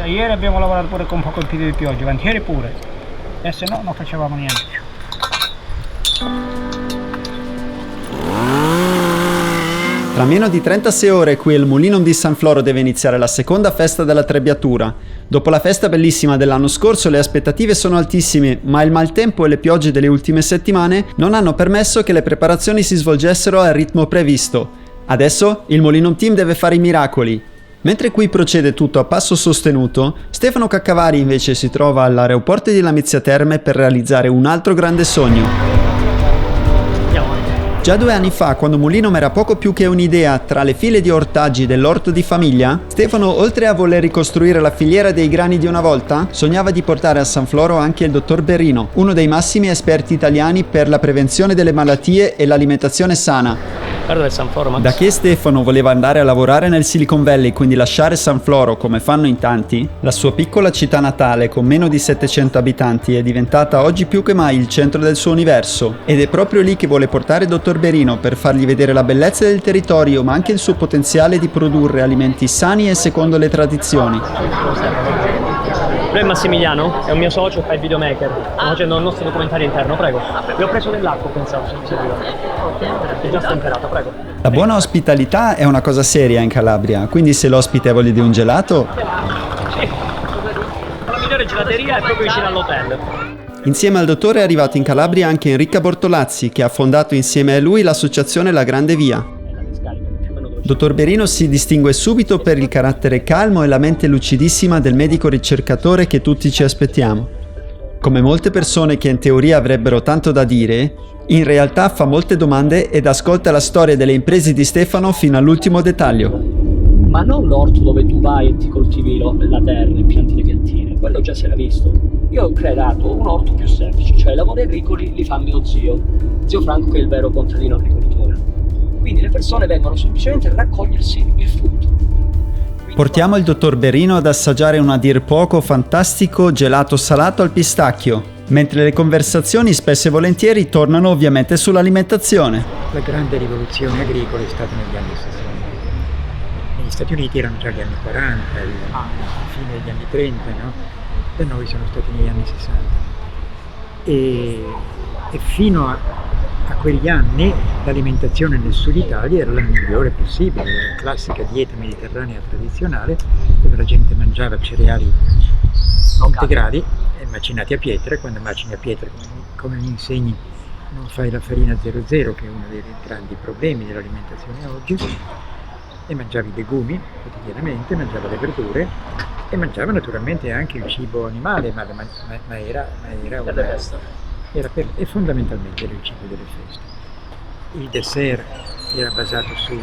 Ieri abbiamo lavorato pure con poco più di pioggia, ieri pure, e se no non facevamo niente più. Tra meno di 36 ore qui al Mulinum di San Floro deve iniziare la seconda festa della Trebbiatura. Dopo la festa bellissima dell'anno scorso le aspettative sono altissime, ma il maltempo e le piogge delle ultime settimane non hanno permesso che le preparazioni si svolgessero al ritmo previsto. Adesso il Mulinum Team deve fare i miracoli. Mentre qui procede tutto a passo sostenuto, Stefano Caccavari invece si trova all'aeroporto di Lamezia Terme per realizzare un altro grande sogno. Già 2 anni fa, quando Mulinum era poco più che un'idea tra le file di ortaggi dell'orto di famiglia, Stefano, oltre a voler ricostruire la filiera dei grani di una volta, sognava di portare a San Floro anche il dottor Berrino, uno dei massimi esperti italiani per la prevenzione delle malattie e l'alimentazione sana. Guarda San Floro, Max. Da che Stefano voleva andare a lavorare nel Silicon Valley, quindi lasciare San Floro come fanno in tanti, la sua piccola città natale con meno di 700 abitanti è diventata oggi più che mai il centro del suo universo, ed è proprio lì che vuole portare il dottor Berrino per fargli vedere la bellezza del territorio, ma anche il suo potenziale di produrre alimenti sani e secondo le tradizioni. Lui è Massimiliano, è un mio socio, fa il videomaker. Stiamo facendo il nostro documentario interno, prego. Vi ho preso dell'acqua, pensavo, se mi serviva. È già stemperato, prego. La buona ospitalità è una cosa seria in Calabria, quindi se l'ospite ha voglia di un gelato... Sì. La migliore gelateria è proprio vicino all'hotel. Insieme al dottore è arrivato in Calabria anche Enrica Bortolazzi, che ha fondato insieme a lui l'associazione La Grande Via. Dottor Berrino si distingue subito per il carattere calmo e la mente lucidissima del medico ricercatore che tutti ci aspettiamo. Come molte persone che in teoria avrebbero tanto da dire, in realtà fa molte domande ed ascolta la storia delle imprese di Stefano fino all'ultimo dettaglio. Ma non l'orto dove tu vai e ti coltivi la terra e pianti le piantine, quello già si era visto. Io ho creato un orto più semplice, cioè i lavori agricoli li fa mio zio Franco, che è il vero contadino agricoltore. Quindi le persone vengono semplicemente a raccogliersi il frutto. Portiamo il dottor Berrino ad assaggiare un a dir poco fantastico gelato salato al pistacchio, mentre le conversazioni spesso e volentieri tornano ovviamente sull'alimentazione. La grande rivoluzione agricola è stata negli anni 60. Negli Stati Uniti erano già gli anni 40, fine degli anni 30, no? Da noi sono stati negli anni 60. E fino a quegli anni l'alimentazione nel sud Italia era la migliore possibile, la classica dieta mediterranea tradizionale, dove la gente mangiava cereali integrali e macinati a pietra. Quando macini a pietra, come mi insegni, non fai la farina 00, che è uno dei grandi problemi dell'alimentazione oggi, e mangiavi i legumi quotidianamente, mangiava le verdure e mangiava naturalmente anche il cibo animale, ma era fondamentalmente il cibo delle feste. Il dessert era basato su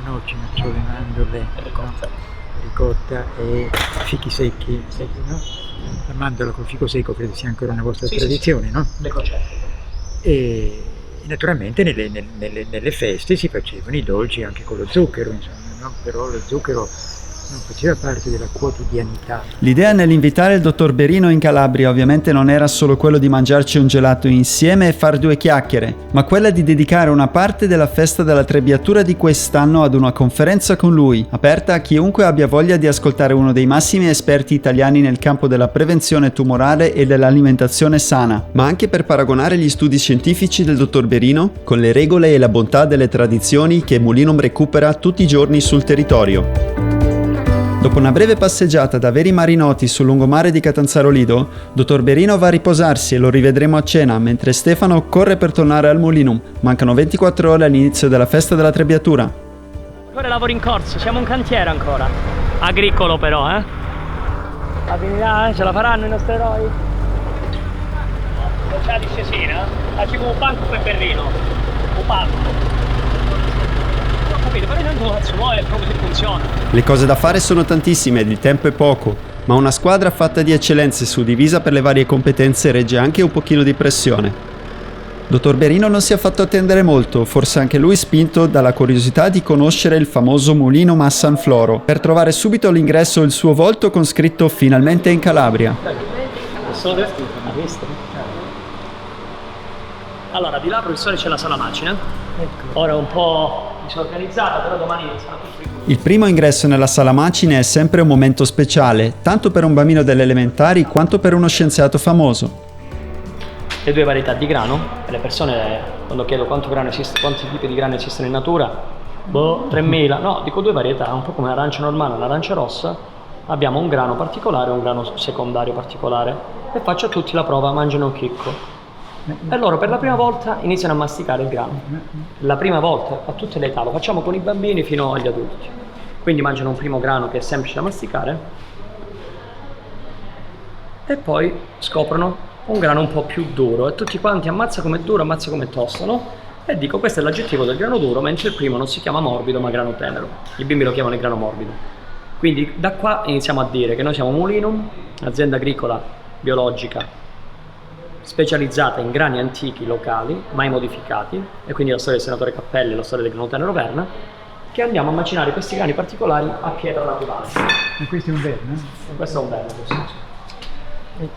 noci, nocciole, mandorle, ricotta e fichi secchi, no? La mandorla col fico secco credo sia ancora una vostra tradizione, no? Le crocette. E naturalmente nelle feste si facevano i dolci anche con lo zucchero, insomma, no? Però lo zucchero non faceva parte della quotidianità. L'idea nell'invitare il dottor Berrino in Calabria ovviamente non era solo quello di mangiarci un gelato insieme e far 2 chiacchiere, ma quella di dedicare una parte della festa della Trebbiatura di quest'anno ad una conferenza con lui, aperta a chiunque abbia voglia di ascoltare uno dei massimi esperti italiani nel campo della prevenzione tumorale e dell'alimentazione sana, ma anche per paragonare gli studi scientifici del dottor Berrino con le regole e la bontà delle tradizioni che Mulinum recupera tutti i giorni sul territorio. Dopo una breve passeggiata da veri marinoti sul lungomare di Catanzaro Lido, dottor Berrino va a riposarsi e lo rivedremo a cena, mentre Stefano corre per tornare al Mulinum. Mancano 24 ore all'inizio della festa della Trebbiatura. Ancora lavori in corso, siamo un cantiere ancora. Agricolo però, eh? La finirà, ce la faranno i nostri eroi? C'è la discesina? Facci come un banco per Berrino. Un banco. Però intanto cazzo vuole proprio se funziona. Le cose da fare sono tantissime ed il tempo è poco, ma una squadra fatta di eccellenze suddivisa per le varie competenze regge anche un pochino di pressione. Dottor Berrino non si è fatto attendere molto, forse anche lui spinto dalla curiosità di conoscere il famoso Mulinum a San Floro, per trovare subito all'ingresso il suo volto con scritto "Finalmente in Calabria". Allora, di là professore c'è la sala macina. Ora è un po' disorganizzata, però domani sarà tutto ripulito. Il primo ingresso nella sala macine è sempre un momento speciale, tanto per un bambino delle elementari quanto per uno scienziato famoso. Le due varietà di grano, e le persone quando chiedo quanti tipi di grano esistono in natura, 3.000, no, dico due varietà, un po' come l'arancia normale e l'arancia rossa, abbiamo un grano particolare e un grano secondario particolare, e faccio a tutti la prova, mangiano un chicco. E loro per la prima volta iniziano a masticare il grano. La prima volta, a tutte le età, lo facciamo con i bambini fino agli adulti. Quindi mangiano un primo grano che è semplice da masticare e poi scoprono un grano un po' più duro e tutti quanti ammazza come duro, ammazza come tosto, no? E dico, questo è l'aggettivo del grano duro, mentre il primo non si chiama morbido ma grano tenero. I bimbi lo chiamano il grano morbido. Quindi da qua iniziamo a dire che noi siamo Mulinum, un'azienda agricola biologica specializzata in grani antichi locali, mai modificati, e quindi la storia del senatore Cappelli e la storia del grano tenero Verna, che andiamo a macinare questi grani particolari a pietra naturale. Ma questo è un Verna? Questo è un Verna, sì.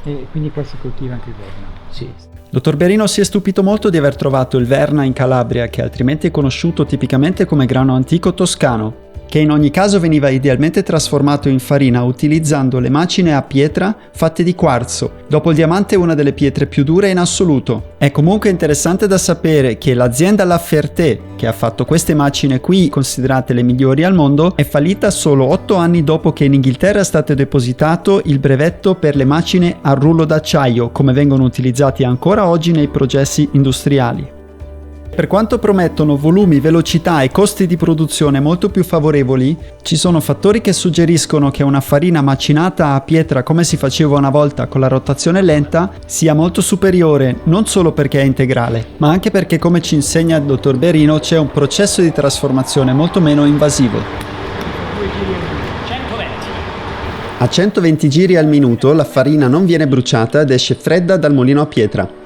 E quindi qua si coltiva anche il Verna? Sì. Dottor Berino si è stupito molto di aver trovato il Verna in Calabria, che altrimenti è conosciuto tipicamente come grano antico toscano, che in ogni caso veniva idealmente trasformato in farina utilizzando le macine a pietra fatte di quarzo, dopo il diamante una delle pietre più dure in assoluto. È comunque interessante da sapere che l'azienda La Ferté, che ha fatto queste macine qui considerate le migliori al mondo, è fallita solo 8 anni dopo che in Inghilterra è stato depositato il brevetto per le macine a rullo d'acciaio, come vengono utilizzati ancora oggi nei processi industriali. Per quanto promettono volumi, velocità e costi di produzione molto più favorevoli, ci sono fattori che suggeriscono che una farina macinata a pietra come si faceva una volta con la rotazione lenta sia molto superiore, non solo perché è integrale, ma anche perché, come ci insegna il dottor Berino, c'è un processo di trasformazione molto meno invasivo. 120. A 120 giri al minuto la farina non viene bruciata ed esce fredda dal mulino a pietra.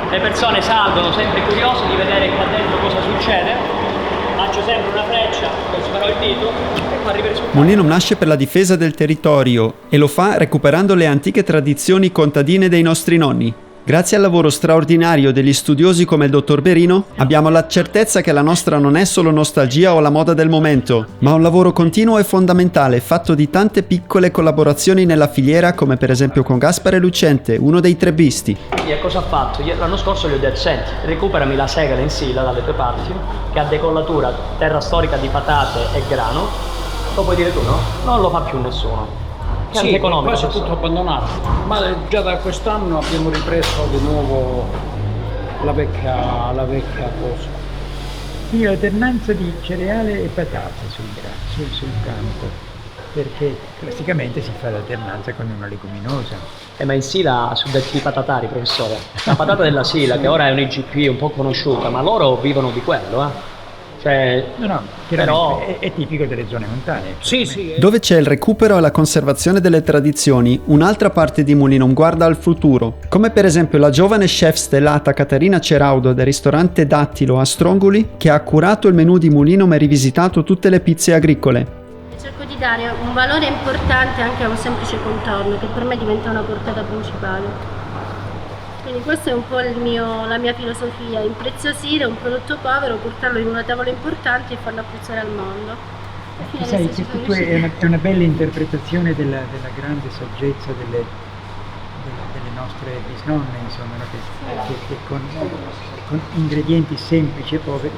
Le persone salgono sempre curiose di vedere qua dentro cosa succede. Faccio sempre una freccia, poi sparo il dito e poi arriva il risultato. Mulinum nasce per la difesa del territorio e lo fa recuperando le antiche tradizioni contadine dei nostri nonni. Grazie al lavoro straordinario degli studiosi come il dottor Berino, abbiamo la certezza che la nostra non è solo nostalgia o la moda del momento, ma un lavoro continuo e fondamentale fatto di tante piccole collaborazioni nella filiera, come per esempio con Gaspare Lucente, uno dei trebbisti. E cosa ha fatto? L'anno scorso gli ho detto, senti, recuperami la segala in sila dalle tue parti, che ha decollatura terra storica di patate e grano. Lo puoi dire tu, no? Non lo fa più nessuno. Che Sì, antieconomico, quasi tutto abbandonato, ma già da quest'anno abbiamo ripreso di nuovo la vecchia cosa. Quindi l'alternanza di cereale e patate sul campo, perché classicamente si fa l'alternanza con una leguminosa. Ma in Sila suddetti patatari, professore. La patata della Sila, che ora è un IGP un po' conosciuta, ma loro vivono di quello, Cioè, No, però è tipico delle zone montane. Sì. Dove c'è il recupero e la conservazione delle tradizioni, un'altra parte di Mulinum guarda al futuro, come per esempio la giovane chef stellata Caterina Ceraudo del ristorante Dattilo a Stronguli, che ha curato il menù di Mulinum e rivisitato tutte le pizze agricole. Cerco di dare un valore importante anche a un semplice contorno, che per me diventa una portata principale. Quindi questa è un po' la mia filosofia, impreziosire un prodotto povero, portarlo in una tavola importante e farlo apprezzare al mondo. Sai, è una bella interpretazione della grande saggezza delle nostre bisnonne, insomma, no? che con ingredienti semplici e poveri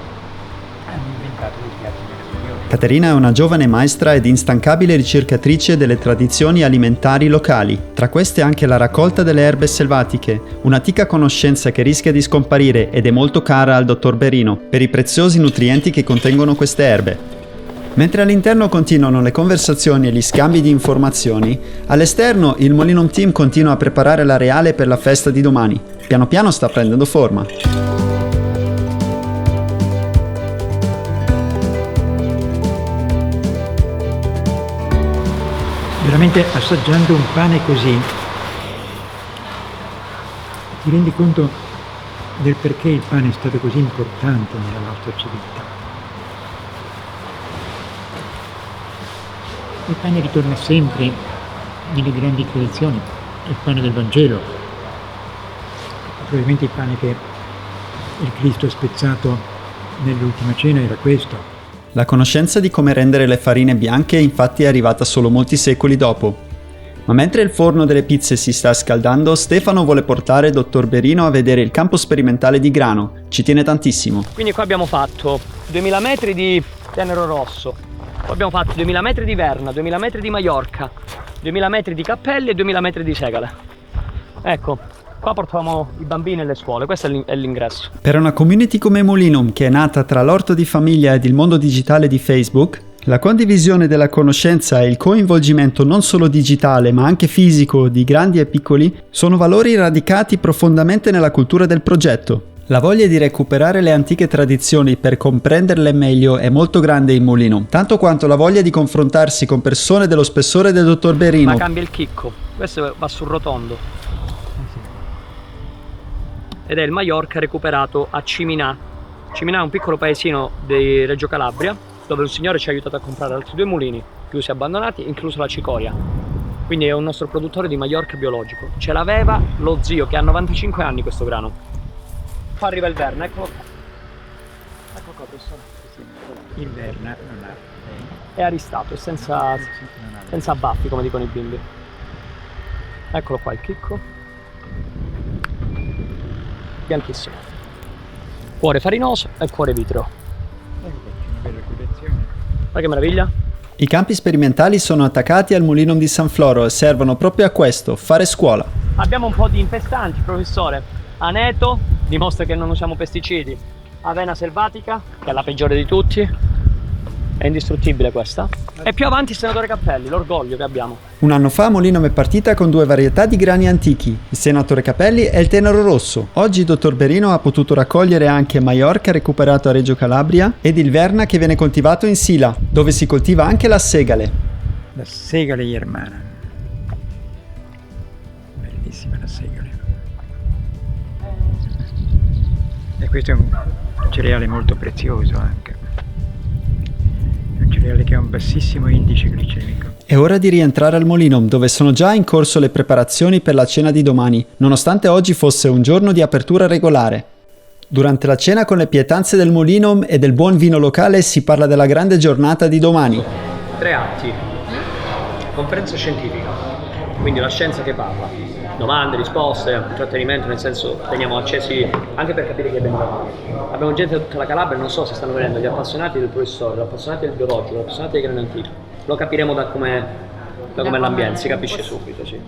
hanno inventato dei piatti meravigliosi. Caterina è una giovane maestra ed instancabile ricercatrice delle tradizioni alimentari locali, tra queste anche la raccolta delle erbe selvatiche, un'antica conoscenza che rischia di scomparire ed è molto cara al dottor Berino, per i preziosi nutrienti che contengono queste erbe. Mentre all'interno continuano le conversazioni e gli scambi di informazioni, all'esterno il Mulinum Team continua a preparare l'areale per la festa di domani. Piano piano sta prendendo forma. Veramente assaggiando un pane così ti rendi conto del perché il pane è stato così importante nella nostra civiltà. Il pane ritorna sempre nelle grandi tradizioni, il pane del Vangelo, probabilmente il pane che il Cristo ha spezzato nell'ultima cena era questo. La conoscenza di come rendere le farine bianche infatti è arrivata solo molti secoli dopo. Ma mentre il forno delle pizze si sta scaldando, Stefano vuole portare Dottor Berino a vedere il campo sperimentale di grano. Ci tiene tantissimo. Quindi qua abbiamo fatto 2000 metri di Tenero Rosso, poi abbiamo fatto 2000 metri di Verna, 2000 metri di Maiorca, 2000 metri di Cappelli e 2000 metri di Segale. Ecco, qua portavamo i bambini nelle scuole, questo è l'ingresso. Per una community come Molinum, che è nata tra l'orto di famiglia ed il mondo digitale di Facebook, la condivisione della conoscenza e il coinvolgimento non solo digitale ma anche fisico di grandi e piccoli sono valori radicati profondamente nella cultura del progetto. La voglia di recuperare le antiche tradizioni per comprenderle meglio è molto grande in Molinum, tanto quanto la voglia di confrontarsi con persone dello spessore del Dottor Berino. Ma cambia il chicco, questo va sul rotondo. Ed è il Maiorca recuperato a Ciminà. Ciminà è un piccolo paesino di Reggio Calabria, dove un signore ci ha aiutato a comprare altri 2 mulini, chiusi e abbandonati, incluso la cicoria. Quindi è un nostro produttore di Maiorca biologico. Ce l'aveva lo zio, che ha 95 anni questo grano. Qua arriva il Verna, eccolo qua. Ecco qua, professore. Il Verna non ha. È aristato, è senza baffi, come dicono i bimbi. Eccolo qua il chicco. Bianchissimo. Cuore farinoso e cuore vitreo. Una bella curazione. Guarda che meraviglia. I campi sperimentali sono attaccati al Molinum di San Floro e servono proprio a questo, fare scuola. Abbiamo un po' di infestanti, professore. Aneto, dimostra che non usiamo pesticidi. Avena selvatica, che è la peggiore di tutti. È indistruttibile questa. E più avanti il senatore Cappelli, l'orgoglio che abbiamo. Un anno fa Molinum è partita con 2 varietà di grani antichi, il Senatore Capelli e il Tenero Rosso. Oggi il Dottor Berino ha potuto raccogliere anche Maiorca recuperato a Reggio Calabria ed il Verna che viene coltivato in Sila, dove si coltiva anche la segale. La segale germana. Bellissima la segale. E questo è un cereale molto prezioso anche. È un cereale che ha un bassissimo indice glicemico. È ora di rientrare al Molinum, dove sono già in corso le preparazioni per la cena di domani, nonostante oggi fosse un giorno di apertura regolare. Durante la cena con le pietanze del Molinum e del buon vino locale si parla della grande giornata di domani. 3 atti. Conferenza scientifica. Quindi la scienza che parla. Domande, risposte, intrattenimento, nel senso teniamo accesi anche per capire chi abbiamo davanti. Abbiamo gente da tutta la Calabria, non so se stanno venendo gli appassionati del professore, gli appassionati del biologico, gli appassionati dei grani antichi. Lo capiremo da com'è l'ambiente, si capisce subito, sì.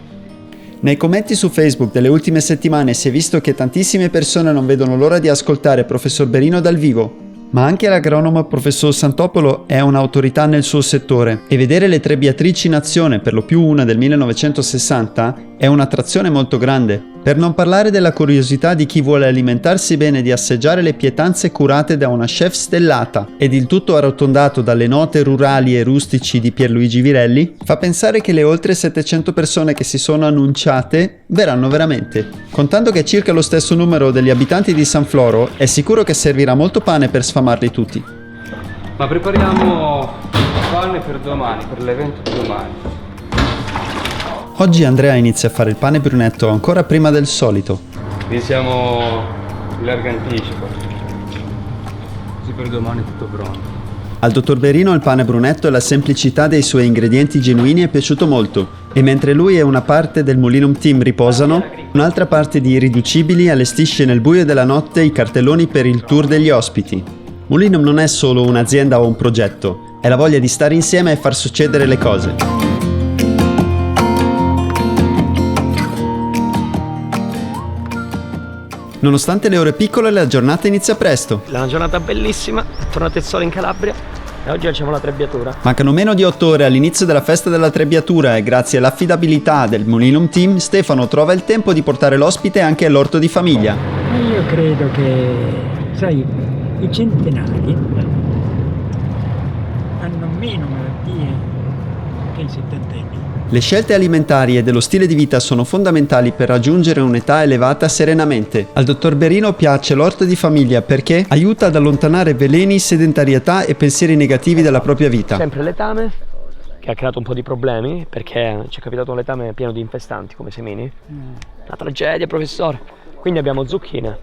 Nei commenti su Facebook delle ultime settimane si è visto che tantissime persone non vedono l'ora di ascoltare Professor Berino dal vivo. Ma anche l'agronomo Professor Santopolo è un'autorità nel suo settore e vedere le trebbiatrici in azione, per lo più una del 1960, è un'attrazione molto grande. Per non parlare della curiosità di chi vuole alimentarsi bene di assaggiare le pietanze curate da una chef stellata ed il tutto arrotondato dalle note rurali e rustici di Pierluigi Virelli, fa pensare che le oltre 700 persone che si sono annunciate verranno veramente. Contando che è circa lo stesso numero degli abitanti di San Floro, è sicuro che servirà molto pane per sfamarli tutti. Ma prepariamo pane per domani, per l'evento di domani. Oggi Andrea inizia a fare il pane brunetto ancora prima del solito. Iniziamo in largo anticipo, così per domani è tutto pronto. Al Dottor Berino il pane brunetto e la semplicità dei suoi ingredienti genuini è piaciuto molto e mentre lui e una parte del Molinum Team riposano, un'altra parte di Irriducibili allestisce nel buio della notte i cartelloni per il tour degli ospiti. Molinum non è solo un'azienda o un progetto, è la voglia di stare insieme e far succedere le cose. Nonostante le ore piccole, la giornata inizia presto. È una giornata bellissima, è tornato il sole in Calabria e oggi facciamo la trebbiatura. Mancano meno di 8 ore all'inizio della festa della trebbiatura e grazie all'affidabilità del Molinum Team, Stefano trova il tempo di portare l'ospite anche all'orto di famiglia. Io credo che, sai, i centenari hanno meno malattie che i settantenni. Le scelte alimentari e dello stile di vita sono fondamentali per raggiungere un'età elevata serenamente. Al Dottor Berino piace l'orto di famiglia perché aiuta ad allontanare veleni, sedentarietà e pensieri negativi dalla propria vita. Sempre letame, che ha creato un po' di problemi, perché ci è capitato un letame pieno di infestanti come semini. Una tragedia, professore. Quindi abbiamo zucchine,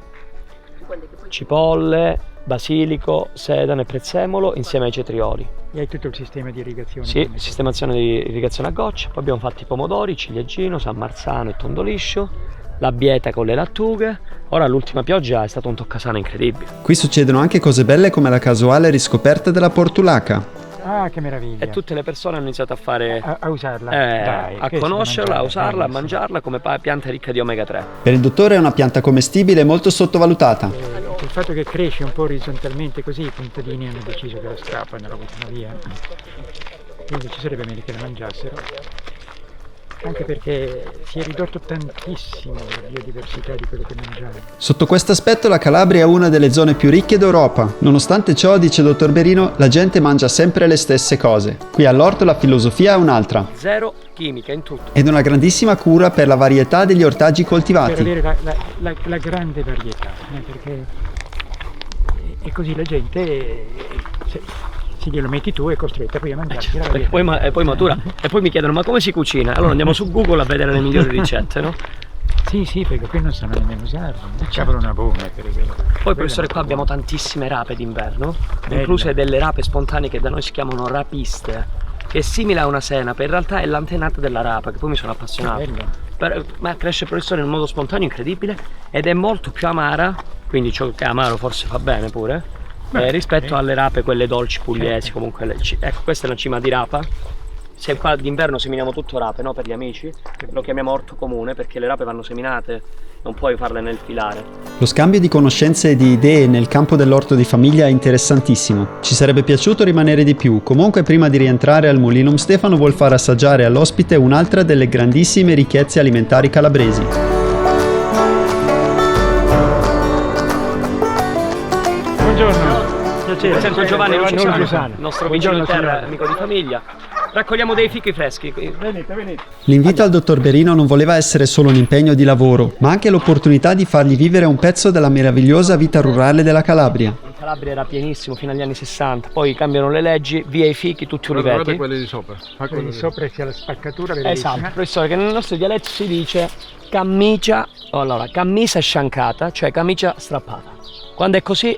cipolle, basilico, sedane e prezzemolo insieme ai cetrioli. E hai tutto il sistema di irrigazione? Sì, sistemazione di irrigazione a goccia, poi abbiamo fatto i pomodori, ciliegino, San Marzano e tondo liscio, la bieta con le lattughe. Ora l'ultima pioggia è stato un toccasana incredibile. Qui succedono anche cose belle come la casuale riscoperta della portulaca. Ah, che meraviglia! E tutte le persone hanno iniziato a fare... a usarla? Dai, a questa conoscerla, a mangiare, usarla, a bellissimo. mangiarla come pianta ricca di omega 3. Per il dottore è una pianta commestibile molto sottovalutata. Il fatto che cresce un po' orizzontalmente così, i contadini hanno deciso che la strappano, la buttano via. Quindi ci sarebbe meglio che la mangiassero. Anche perché si è ridotto tantissimo la biodiversità di quello che mangiamo. Sotto questo aspetto la Calabria è una delle zone più ricche d'Europa. Nonostante ciò, dice dottor Berino, la gente mangia sempre le stesse cose. Qui all'orto la filosofia è un'altra. Zero chimica in tutto. Ed una grandissima cura per la varietà degli ortaggi Per coltivati. avere la grande varietà, perché e così la gente, se glielo metti tu, è costretta poi a mangiarsi la Perché varietà. poi matura. E poi mi chiedono ma come si cucina? Allora andiamo su Google a vedere le migliori ricette, no? Sì, perché qui non sanno nemmeno usarlo. Cavolo una bomba, per esempio. Poi professore, qua abbiamo tantissime rape d'inverno, Bella. incluse delle rape spontanee che da noi si chiamano rapiste, che è simile a una senape, in realtà è l'antenata della rapa, che poi mi sono appassionato. Bello. Ma cresce professore in modo spontaneo incredibile ed è molto più amara, quindi ciò che è amaro forse fa bene pure, rispetto alle rape quelle dolci pugliesi, comunque ecco, questa è una cima di rapa. Se qua d'inverno seminiamo tutto rape, no, per gli amici, lo chiamiamo orto comune perché le rape vanno seminate, non puoi farle nel filare. Lo scambio di conoscenze e di idee nel campo dell'orto di famiglia è interessantissimo. Ci sarebbe piaciuto rimanere di più, comunque prima di rientrare al Mulinum Stefano vuol far assaggiare all'ospite un'altra delle grandissime ricchezze alimentari calabresi. Buongiorno. Piacere. Sento Giovanni Lucesano, Lucesano. il nostro vicino di terra, signora. amico di famiglia. Raccogliamo dei fichi freschi. Venite. L'invito al dottor Berino non voleva essere solo un impegno di lavoro, ma anche l'opportunità di fargli vivere un pezzo della meravigliosa vita rurale della Calabria. In Calabria era pienissimo fino agli anni 60, poi cambiano le leggi, via i fichi, tutti uliveti. quelli di sopra. Quindi sopra sia la spaccatura bellissima. Esatto, professore, che nel nostro dialetto si dice cammicia sciancata, cioè camicia strappata. Quando è così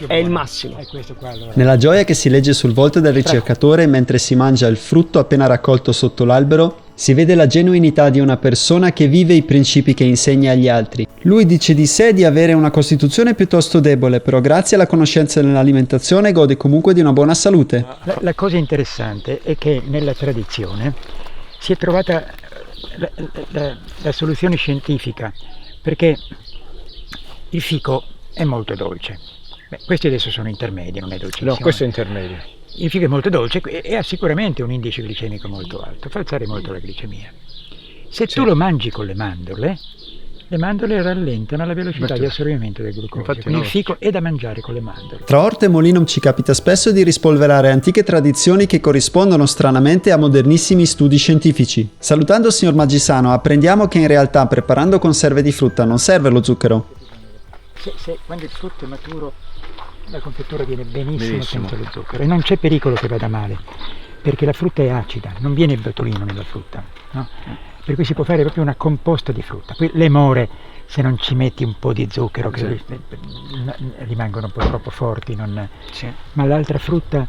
è il massimo. È questo qua allora. Nella gioia che si legge sul volto del ricercatore mentre si mangia il frutto appena raccolto sotto l'albero, si vede la genuinità di una persona che vive i principi che insegna agli altri. Lui dice di sé di avere una costituzione piuttosto debole, però grazie alla conoscenza dell'alimentazione gode comunque di una buona salute. La cosa interessante è che nella tradizione si è trovata la soluzione scientifica, perché il fico è molto dolce. Questi adesso sono intermedi, non è dolcissimo. No, questo è intermedio. Il fico è molto dolce e ha sicuramente un indice glicemico molto alto, fa alzare molto la glicemia. Se tu lo mangi con le mandorle rallentano la velocità di assorbimento del glucosio. Infatti Quindi no. il fico è da mangiare con le mandorle. Tra Orto e Mulinum ci capita spesso di rispolverare antiche tradizioni che corrispondono stranamente a modernissimi studi scientifici. Salutando il signor Maggisano, apprendiamo che in realtà preparando conserve di frutta non serve lo zucchero. Quando il frutto è maturo, la confettura viene benissimo Benissimo. senza lo zucchero e non c'è pericolo che vada male, perché la frutta è acida, non viene il botulino nella frutta, no? Per cui si può fare proprio una composta di frutta. Poi le more, se non ci metti un po' di zucchero, che rimangono un po' troppo forti, ma l'altra frutta,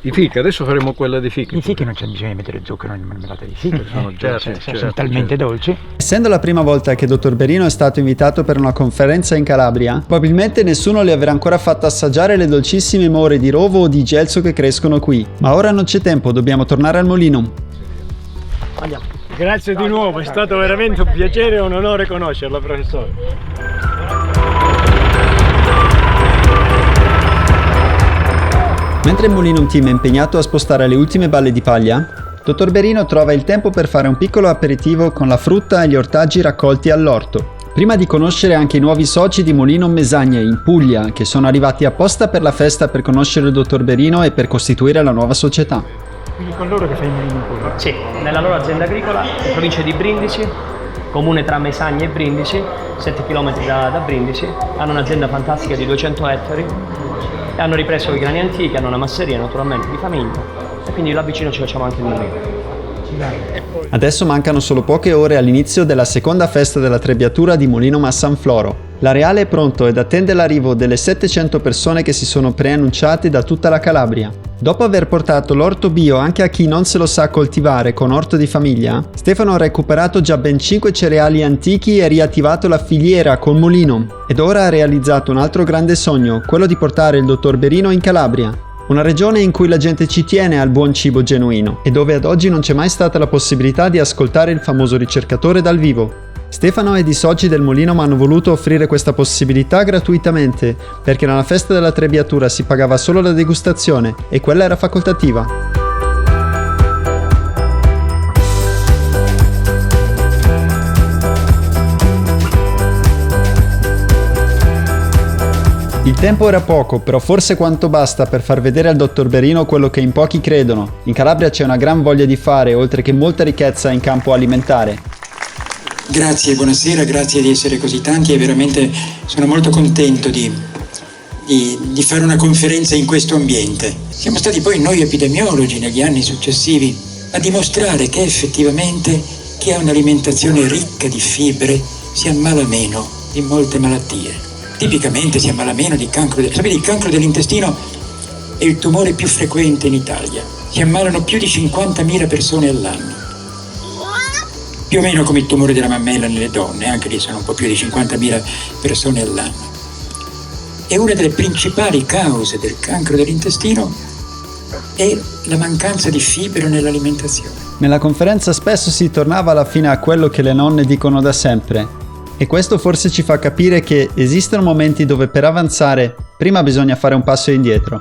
I fichi, adesso faremo quella di fichi. i fichi non c'è bisogno di mettere zucchero nella marmellata di fichi, certo, sono talmente dolci. Essendo la prima volta che dottor Berino è stato invitato per una conferenza in Calabria, probabilmente nessuno le avrà ancora fatto assaggiare le dolcissime more di rovo o di gelso che crescono qui. Ma ora non c'è tempo, dobbiamo tornare al Mulinum. Andiamo. Grazie di nuovo, è stato veramente un piacere e un onore conoscerla, professore. Mentre il Mulinum Team è impegnato a spostare le ultime balle di paglia, dottor Berino trova il tempo per fare un piccolo aperitivo con la frutta e gli ortaggi raccolti all'orto. Prima di conoscere anche i nuovi soci di Mulinum Mesagne in Puglia, che sono arrivati apposta per la festa per conoscere il dottor Berino e per costituire la nuova società. Quindi con loro che fai il mulino in Puglia? Sì, nella loro azienda agricola, in provincia di Brindisi, comune tra Mesagne e Brindisi, 7 km da Brindisi, hanno un'azienda fantastica di 200 ettari e hanno ripreso i grani antichi, hanno una masseria naturalmente di famiglia e quindi là vicino ci facciamo anche il mulino. Adesso mancano solo poche ore all'inizio della seconda festa della trebbiatura di Mulinum a San Floro. L'areale è pronto ed attende l'arrivo delle 700 persone che si sono preannunciate da tutta la Calabria. Dopo aver portato l'orto bio anche a chi non se lo sa coltivare con orto di famiglia, Stefano ha recuperato già ben 5 cereali antichi e riattivato la filiera col mulino. Ed ora ha realizzato un altro grande sogno, quello di portare il dottor Berino in Calabria. Una regione in cui la gente ci tiene al buon cibo genuino e dove ad oggi non c'è mai stata la possibilità di ascoltare il famoso ricercatore dal vivo. Stefano ed i soci del mulino mi hanno voluto offrire questa possibilità gratuitamente, perché nella festa della Trebbiatura si pagava solo la degustazione e quella era facoltativa. Il tempo era poco, però forse quanto basta per far vedere al dottor Berino quello che in pochi credono. In Calabria c'è una gran voglia di fare, oltre che molta ricchezza in campo alimentare. Grazie, buonasera, grazie di essere così tanti e veramente sono molto contento di fare una conferenza in questo ambiente. Siamo stati poi noi epidemiologi negli anni successivi a dimostrare che effettivamente chi ha un'alimentazione ricca di fibre si ammala meno di molte malattie. Tipicamente si ammala meno di cancro. Sapete, il cancro dell'intestino è il tumore più frequente in Italia. Si ammalano più di 50.000 persone all'anno. Più o meno come il tumore della mammella nelle donne, anche lì sono un po' più di 50.000 persone all'anno. E una delle principali cause del cancro dell'intestino è la mancanza di fibre nell'alimentazione. Nella conferenza spesso si tornava alla fine a quello che le nonne dicono da sempre. E questo forse ci fa capire che esistono momenti dove per avanzare prima bisogna fare un passo indietro.